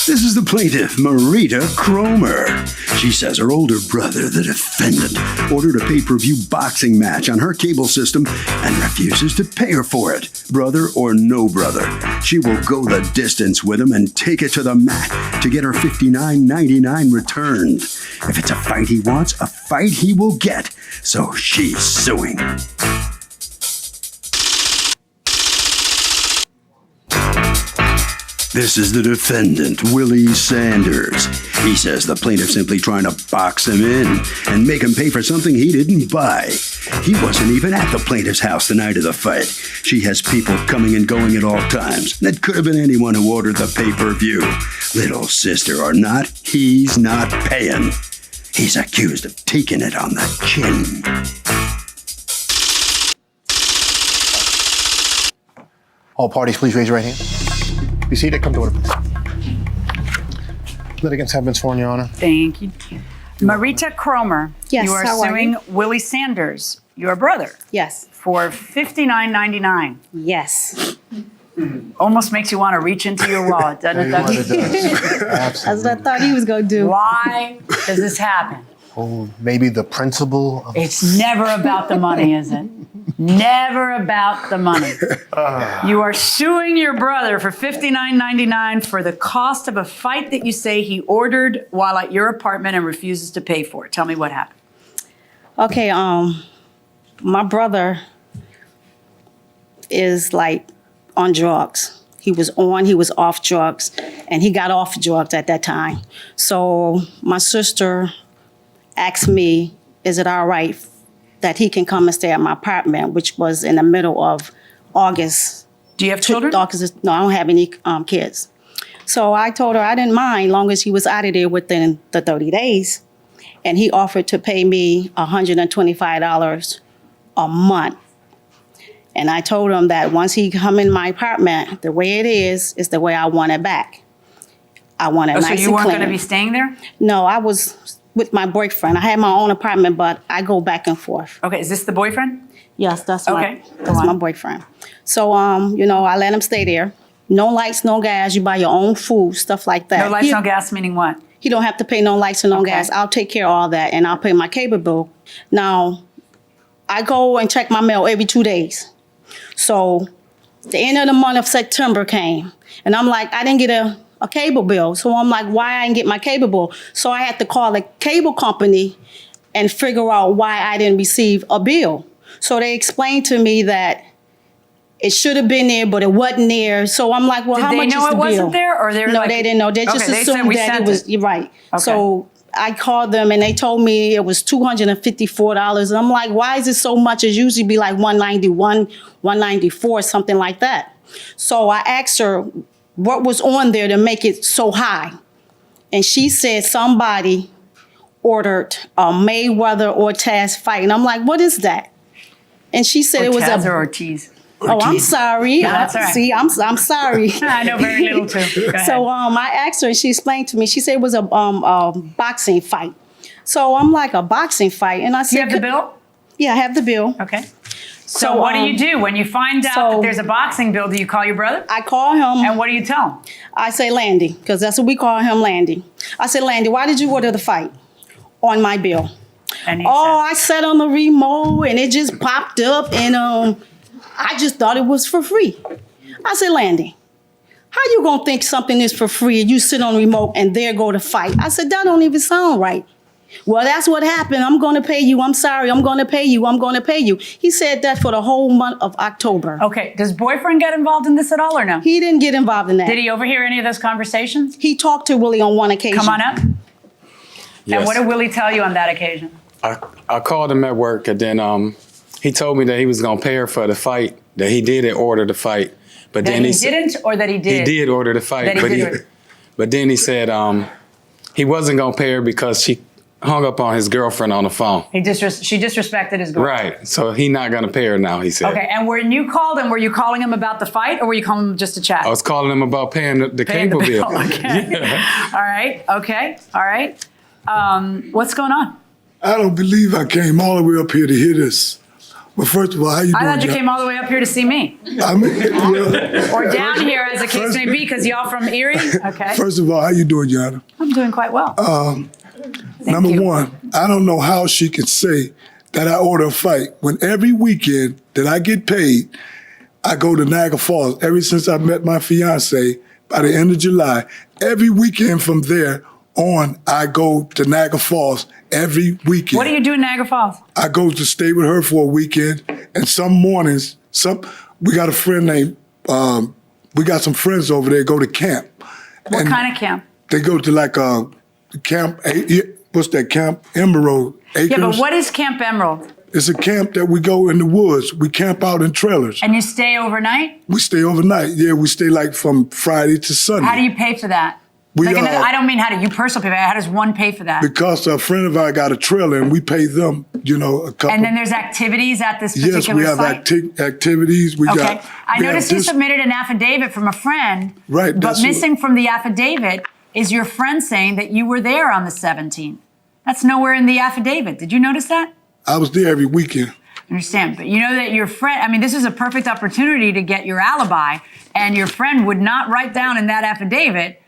This is the plaintiff, Marita Cromer. She says her older brother, the defendant, ordered a pay-per-view boxing match on her cable system and refuses to pay her for it. Brother or no brother, she will go the distance with him and take it to the mat to get her $59.99 returned. If it's a fight he wants, a fight he will get. So she's suing. This is the defendant, Willie Sanders. He says the plaintiff simply trying to box him in and make him pay for something he didn't buy. He wasn't even at the plaintiff's house the night of the fight. She has people coming and going at all times. That could have been anyone who ordered the pay-per-view. Little sister or not, he's not paying. He's accused of taking it on the chin. All parties, please raise your right hand. Be seated. Come to order, please. Litigants have been sworn, Your Honor. Thank you. Marita Cromer, Yes, you are how are suing you? Willie Sanders, your brother, Yes. for $59.99. Yes. Almost makes you want to reach into your wallet, doesn't it, Dougie? That's what I thought he was going to do. Why does this happen? Oh, maybe the principle of... It's never about the money, is it? Never about the money. You are suing your brother for $59.99 for the cost of a fight that you say he ordered while at your apartment and refuses to pay for. Tell me what happened. Okay, my brother is like on drugs. He was off drugs, and he got off drugs at that time. So my sister asked me, is it all right that he can come and stay at my apartment, which was in the middle of August. Do you have children? No, I don't have any kids. So I told her I didn't mind long as he was out of there within the 30 days. And he offered to pay me $125 a month. And I told him that once he come in my apartment, the way it is the way I want it back. I want it nice and clean. So you weren't going to be staying there? No, I was with my boyfriend. I had my own apartment, but I go back and forth. Okay, is this the boyfriend? Yes, that's Okay, my boyfriend. So, I let him stay there. No lights, no gas. You buy your own food, stuff like that. No lights, no gas, meaning what? He don't have to pay no lights and no gas. I'll take care of all that, and I'll pay my cable bill. Now, I go and check my mail every 2 days. So, the end of the month of September came, and I'm like, I didn't get a cable bill. So I'm like, why I didn't get my cable bill? So I had to call the cable company and figure out why I didn't receive a bill. So they explained to me that it should have been there, but it wasn't there. So I'm like, well, how much is the bill? Did they know it wasn't there, or they were No, like, they didn't know. They just assumed that it was. You're right. Okay. So I called them and they told me it was $254. And I'm like, why is it so much? It usually be like $191, $194, something like that. So I asked her what was on there to make it so high. And she said somebody ordered a Mayweather-Ortiz fight. And I'm like, what is that? And she said it was Ortiz or Ortiz? Oh, I'm sorry. No, that's all right. See, I'm sorry. I know very little too. Go ahead. So I asked her and she explained to me. She said it was a boxing fight. So I'm like, a boxing fight? And I said, you have the bill? Yeah, I have the bill. Okay. So what do you do when you find out that there's a boxing bill? Do you call your brother? I call him. And what do you tell him? I say, Landy, because that's what we call him, Landy. I said, Landy, why did you order the fight on my bill? And he I sat on the remote and it just popped up and I just thought it was for free. I said, Landy, how you gonna think something is for free and you sit on the remote and there go the fight? I said, that don't even sound right. Well, that's what happened. I'm going to pay you. I'm sorry. I'm going to pay you. I'm going to pay you. He said that for the whole month of October. Okay. Does boyfriend get involved in this at all or no? He didn't get involved in that. Did he overhear any of those conversations? He talked to Willie on one occasion. Come on up. Yes. And what did Willie tell you on that occasion? I called him at work, and then he told me that he was going to pay her for the fight, that he did order the fight. But That then he didn't or that he did? He did order the fight. That he did. But then he said he wasn't going to pay her because she hung up on his girlfriend on the phone. She disrespected his girlfriend. Right. So he's not going to pay her now, he said. Okay. And when you called him, were you calling him about the fight or were you calling him just to chat? I was calling him about paying the Paying cable bill. Okay. Yeah. All right. Okay. All right. What's going on? I don't believe I came all the way up here to hear this. Well, first of all, how you doing? I thought you John? came all the way up here to see me. I mean, well, Or down here, as the case may be, because y'all from Erie? Okay. first of all, how you doing, Yana? I'm doing quite well. Number you. one, I don't know how she can say that I order a fight when every weekend that I get paid, I go to Niagara Falls. Ever since I met my fiance, by the end of July, every weekend from there on, I go to Niagara Falls every weekend. What do you do in Niagara Falls? I go to stay with her for a weekend, and some mornings, we got a friend named, we got some friends over there go to camp. What kind of camp? They go to like a camp, what's that camp? Emerald Acres. Yeah, but what is Camp Emerald? It's a camp that we go in the woods. We camp out in trailers. And you stay overnight? We stay overnight. Yeah, we stay like from Friday to Sunday. How do you pay for that? I don't mean how do you personally pay for that. How does one pay for that? Because a friend of ours got a trailer and we pay them, a couple. And then there's activities at this particular Yes, we have site? activities. Okay. I noticed you submitted an affidavit from a friend. Right. But missing from the affidavit is your friend saying that you were there on the 17th. That's nowhere in the affidavit. Did you notice that? I was there every weekend. I understand. But you know that your friend, this is a perfect opportunity to get your alibi, and your friend would not write down in that affidavit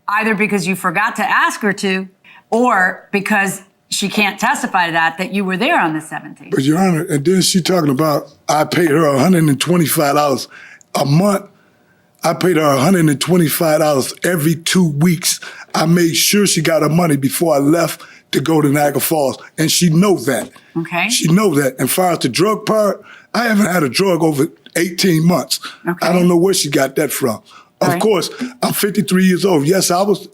either because you forgot to ask her to or because she can't testify to that you were there on the 17th. But Your Honor, and then she talking about I paid her $125 a month. I paid her $125 every 2 weeks. I made sure she got her money before I left to go to Niagara Falls, and she knows that. Okay. She knows that. And as far as the drug part, I haven't had a drug over 18 months. Okay. I don't know where she got that from. Of course, I'm 53 years old. Yes, I was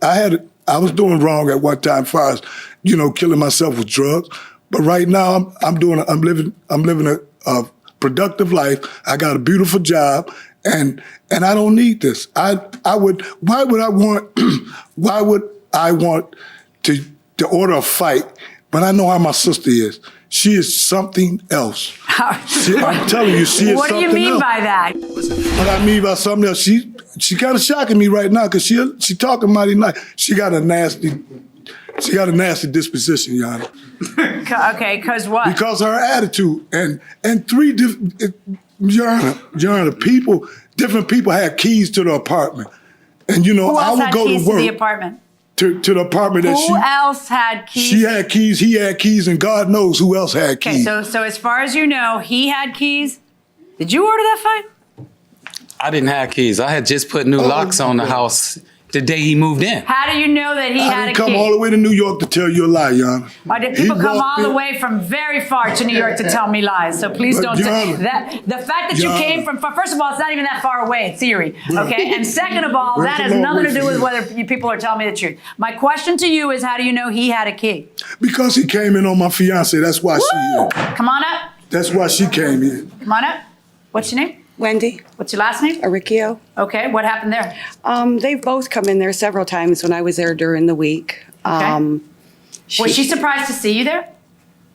doing wrong at one time as far as, killing myself with drugs. But right now I'm living a productive life. I got a beautiful job and I don't need this. Why would I want to order a fight when I know how my sister is? She is something else. I'm telling you, she is something else. What do you mean by that? What I mean by something else, she kind of shocking me right now because she talking mighty nice. She got a nasty disposition, Your Honor. Okay, because what? Because her attitude and Your Honor, different people had keys to the apartment, and Who I else would had go keys to work to the apartment? to the apartment that Who else had keys? She had keys, he had keys, and God knows who else had keys. Okay, so as far as you know, he had keys. Did you order that fight? I didn't have keys. I had just put new locks on the house the day he moved in. How do you know that he had a key? I didn't come all the way to New York to tell you a lie, Your Honor. Or did people come all the way from very far to New York to tell me lies? So please don't do that. The fact that you came from, first of all, it's not even that far away. It's Erie, okay? And second of all, that has nothing to do with whether people are telling me the truth. My question to you is, how do you know he had a key? Because he came in on my fiance. That's why she is. Come on up. That's why she came in. Come on up. What's your name? Wendy. What's your last name? Aricchio. Okay, what happened there? They've both come in there several times when I was there during the week. Okay. Was she surprised to see you there?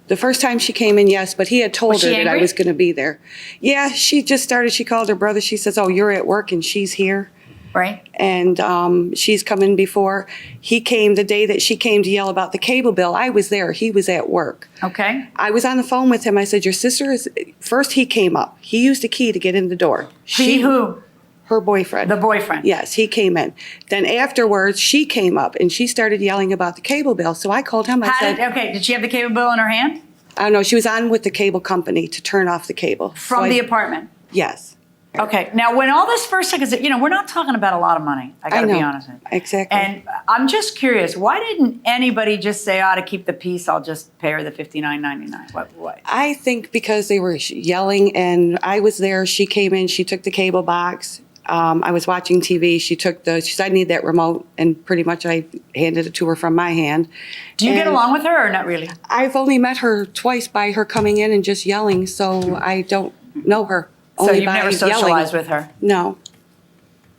The first time she came in, yes, but he had told her that I was going to be there. Yeah, she just started. She called her brother. She says, "Oh, you're at work and she's here." Right. And she's come in before. He came the day that she came to yell about the cable bill. I was there. He was at work. Okay. I was on the phone with him. I said, "Your sister is..." First, he came up. He used a key to get in the door. Who? Her boyfriend. The boyfriend. Yes, he came in. Then afterwards, she came up and she started yelling about the cable bill. So I called him. I said, did she have the cable bill in her hand? I don't know. She was on with the cable company to turn off the cable. From the apartment? Yes. Okay. Now, when all this first, because, we're not talking about a lot of money. I got to be honest with you. Exactly. And I'm just curious, why didn't anybody just say, to keep the peace, I'll just pay her the $59.99? What? I think because they were yelling and I was there. She came in. She took the cable box. I was watching TV. She said, "I need that remote," and pretty much I handed it to her from my hand. Do you get along with her or not really? I've only met her twice by her coming in and just yelling, so I don't know her. So you've never socialized with her? No.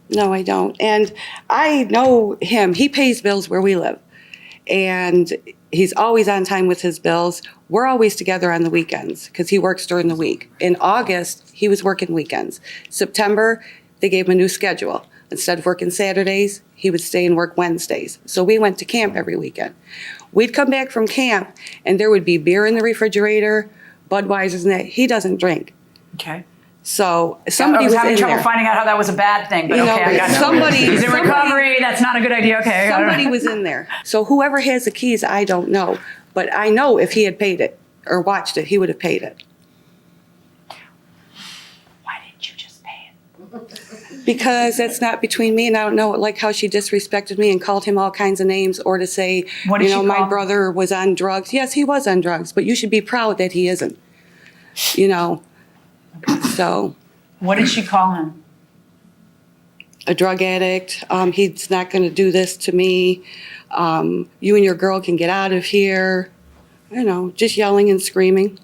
No, I don't. And I know him. He pays bills where we live. And he's always on time with his bills. We're always together on the weekends because he works during the week. In August, he was working weekends. September, they gave him a new schedule. Instead of working Saturdays, he would stay and work Wednesdays. So we went to camp every weekend. We'd come back from camp, and there would be beer in the refrigerator, Budweiser's and that. He doesn't drink. Okay. So I somebody was was having in trouble there. finding out how that was a bad thing, but You know, okay, I got it. He's in recovery. That's not a good idea. Okay. Somebody was in there. So whoever has the keys, I don't know. But I know if he had paid it or watched it, he would have paid it. Why didn't you just pay it? Because that's not between me and I don't know, like how she disrespected me and called him all kinds of names, or to say, What did you she know, call my him? brother was on drugs. Yes, he was on drugs, but you should be proud that he isn't. You know, so What did she call him? a drug addict. He's not going to do this to me. You and your girl can get out of here. You know, just yelling and screaming.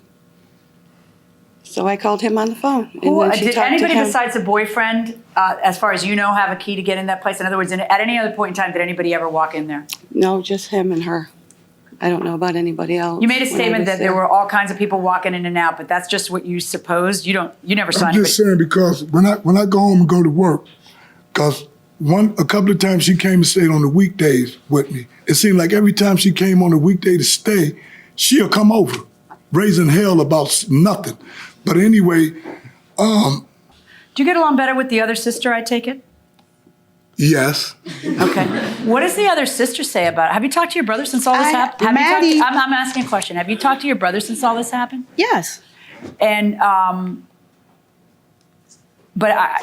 So I called him on the phone. And Who, then she did talked to anybody him. besides the boyfriend, as far as you know, have a key to get in that place? In other words, at any other point in time, did anybody ever walk in there? No, just him and her. I don't know about anybody else. You made a when I statement was that there were all kinds of people walking in and out, but that's just what you supposed. You never saw I'm anybody. just saying because when I go home and go to work, because a couple of times she came and stayed on the weekdays with me. It seemed like every time she came on the weekday to stay, she'll come over, raising hell about nothing. But anyway, Do you get along better with the other sister, I take it? yes. Okay. What does the other sister say about it? Have you talked to your brother since all this happened? Maddie- I'm asking a question. Have you talked to your brother since all this happened? Yes. And,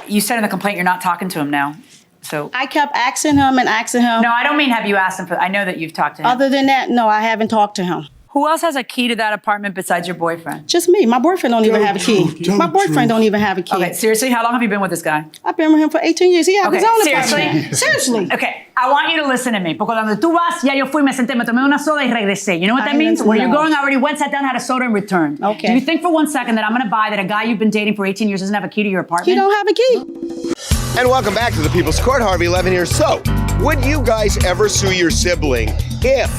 you said in the complaint you're not talking to him now. So, I kept asking him and asking him. no, I don't mean have you asked him for, I know that you've talked to him. Other than that, no, I haven't talked to him. Who else has a key to that apartment besides your boyfriend? Just me. My boyfriend don't even Tell have a the key. truth. Tell My the boyfriend truth. don't even have a key. Okay, seriously, how long have you been with this guy? I've been with him for 18 years. He has Okay, his own seriously? apartment. Seriously. Okay, I want you to listen to me. Porque donde tú vas, ya yo fui, me senté, me tomé una soda y regresé. You know what that means? Where you're going, I already went, sat down, had a soda and returned. Okay. Do you think for 1 second that I'm going to buy that a guy you've been dating for 18 years doesn't have a key to your apartment? He don't have a key. And welcome back to the People's Court. Harvey Levin here. So, would you guys ever sue your sibling if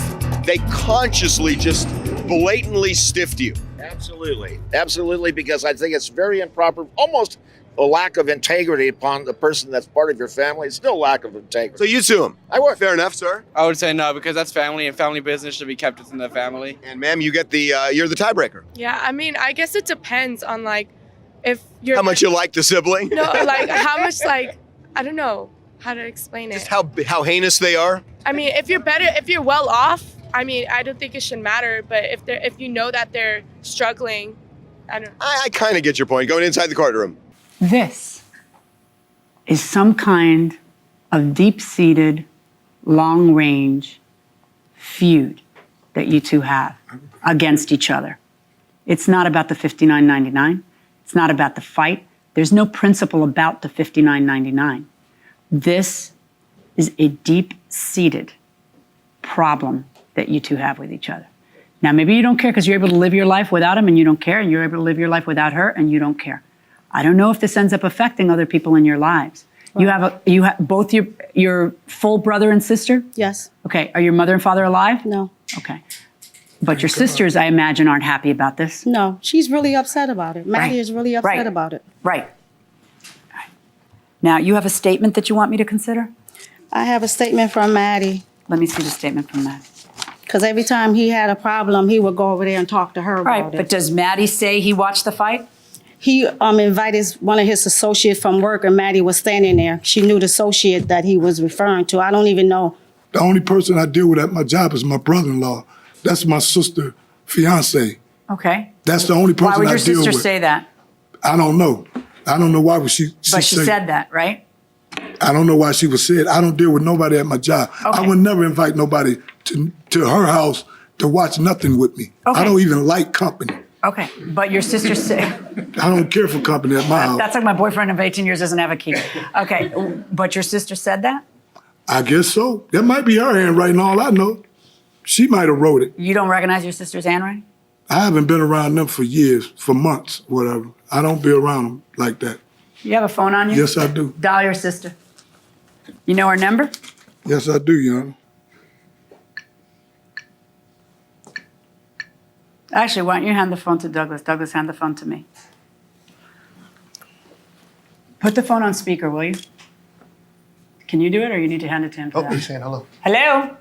they consciously just blatantly stiffed you? Absolutely. Absolutely, because I think it's very improper, almost a lack of integrity upon the person that's part of your family. It's still a lack of integrity. So you sue him. I would. Fair enough, sir. I would say no, because that's family, and family business should be kept within the family. And ma'am, you get the you're the tiebreaker. Yeah, I mean, I guess it depends on like if you're How much you like the sibling? no, like how much like I don't know how to explain it. Just how heinous they are. I mean, if you're well off, I mean, I don't think it should matter. But if you know that they're struggling, I don't. I kind of get your point. Going inside the courtroom. This is some kind of deep-seated, long-range feud that you two have against each other. It's not about the $59.99. It's not about the fight. There's no principle about the $59.99. This is a deep-seated problem that you two have with each other. Now, maybe you don't care because you're able to live your life without him and you don't care, and you're able to live your life without her and you don't care. I don't know if this ends up affecting other people in your lives. You have both your full brother and sister? Yes. Okay. Are your mother and father alive? No. Okay. But your sisters, I imagine, aren't happy about this. No. She's really upset about it. Maddie Right. is really upset Right. about it. Right. Now, you have a statement that you want me to consider? I have a statement from Maddie. Let me see the statement from Maddie. Because every time he had a problem, he would go over there and talk to her Right. about But it. does Maddie say he watched the fight? He invited one of his associates from work, and Maddie was standing there. She knew the associate that he was referring to. I don't even know. The only person I deal with at my job is my brother-in-law. That's my sister, fiance. Okay. That's the only person Why would I your deal sister with. say that? I don't know. I don't know why would she But she say said that, right? I don't know why she was said. I don't deal with nobody at my job. Okay. I would never invite nobody to her house to watch nothing with me. Okay. I don't even like company. Okay. But your sister said... I don't care for company at my house. That's like my boyfriend of 18 years doesn't have a key. Okay. But your sister said that? I guess so. That might be her handwriting, all I know. She might have wrote it. You don't recognize your sister's handwriting? I haven't been around them for years, for months, whatever. I don't be around them like that. You have a phone on you? Yes, I do. Dial your sister. You know her number? Yes, I do, Your Honor. Actually, why don't you hand the phone to Douglas? Douglas, hand the phone to me. Put the phone on speaker, will you? Can you do it, or you need to hand it to him? For Oh, that? he's saying hello. Hello?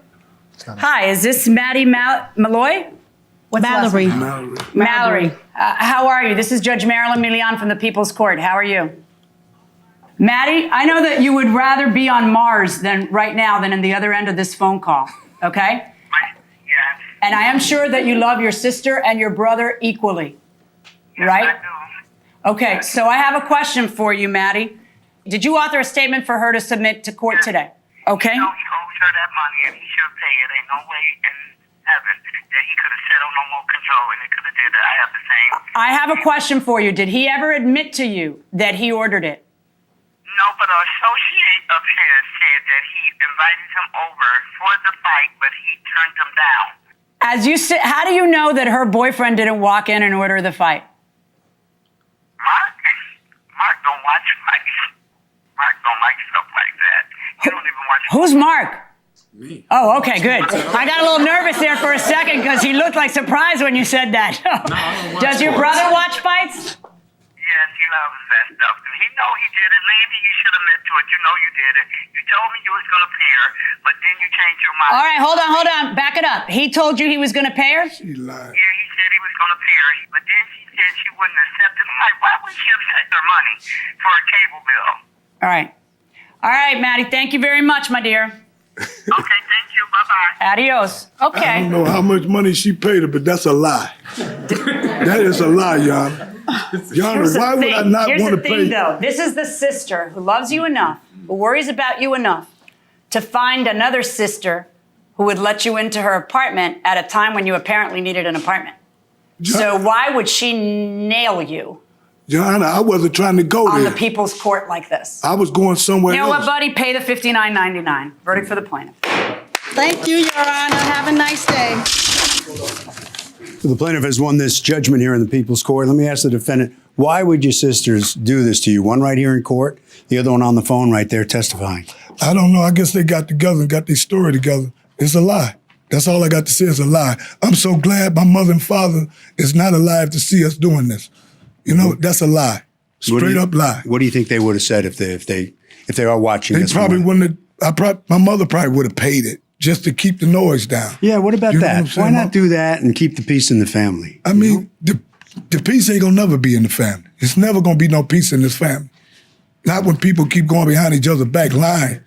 It's not- Hi, is this Maddie Malloy? What's the last Mallory. name? Mallory. How are you? This is Judge Marilyn Milian from the People's Court. How are you? Maddie, I know that you would rather be on Mars right now than in the other end of this phone call, okay? Yes. And I am sure that you love your sister and your brother equally, right? I do. Okay, so I have a question for you, Maddie. Did you author a statement for her to submit to court today? Okay. No, he owes her that money and he should pay it. Ain't no way in heaven that he could have said, oh, no more control, and he could have did that. I have the same. I have a question for you. Did he ever admit to you that he ordered it? No, but an associate of his said that he invited him over for the fight, but he turned him down. As you said, how do you know that her boyfriend didn't walk in and order the fight? Mark don't watch fights. Mark don't like stuff like that. He don't even watch. Who's Mark? Me. Oh, okay, good. I got a little nervous there for a second because he looked like surprised when you said that. Does your brother watch fights? Yes, he loves that stuff. He know he did it. Maybe you should admit to it. You know you did it. You told me you was going to pay her, but then you changed your mind. All right, hold on. Back it up. He told you he was going to pay her? She lied. Yeah, he said he was going to pay her, but then she said she wouldn't accept it. I'm like, why would she accept her money for a cable bill? All right, Maddie. Thank you very much, my dear. Okay, thank you. Bye-bye. Adios. I Okay. don't know how much money she paid her, but that's a lie. That is a lie, Your Honor. Your Honor, why would I not Here's want the to thing, pay? though. This is the sister who loves you enough, who worries about you enough, to find another sister who would let you into her apartment at a time when you apparently needed an apartment. So why would she nail you Your Honor, I wasn't trying to go on there. the People's Court like this? I was going somewhere You know else. what, buddy? Pay the $59.99. Verdict for the plaintiff. Thank you, Your Honor. Have a nice day. So the plaintiff has won this judgment here in the People's Court. Let me ask the defendant, why would your sisters do this to you? One right here in court, the other one on the phone right there testifying. I don't know. I guess they got together and got their story together. It's a lie. That's all I got to say is a lie. I'm so glad my mother and father is not alive to see us doing this. You know, that's a lie. Straight up lie. What do you think they would have said if they are watching They this? probably wouldn't have, my mother probably would have paid it just to keep the noise down. Yeah, what about You know that? what I'm saying? Why not do that and keep the peace in the family? I mean, the peace ain't gonna never be in the family. It's never gonna be no peace in this family. Not when people keep going behind each other's back lying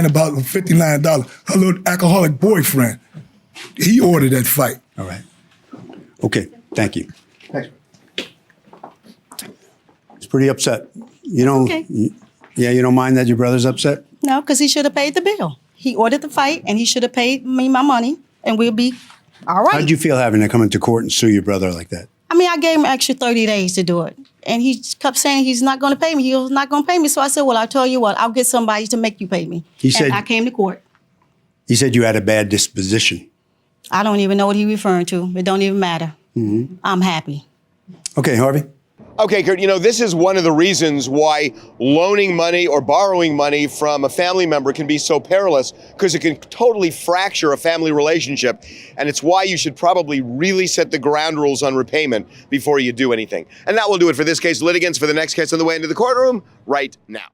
about $59. Her little alcoholic boyfriend, he ordered that fight. All right. Okay, thank you. Thanks. He's pretty upset. You don't, Okay. you don't mind that your brother's upset? No, because he should have paid the bill. He ordered the fight, and he should have paid me my money, and we'll be all right. How'd you feel having to come into court and sue your brother like that? I mean, I gave him extra 30 days to do it. And he kept saying he's not going to pay me. He was not going to pay me. So I said, well, I'll tell you what, I'll get somebody to make you pay me. He said- and I came to court. He said you had a bad disposition. I don't even know what he's referring to. It don't even matter. I'm happy. Okay, Harvey. Okay, Kurt, you know, this is one of the reasons why loaning money or borrowing money from a family member can be so perilous, because it can totally fracture a family relationship. And it's why you should probably really set the ground rules on repayment before you do anything. And that will do it for this case. Litigants for the next case on the way into the courtroom right now.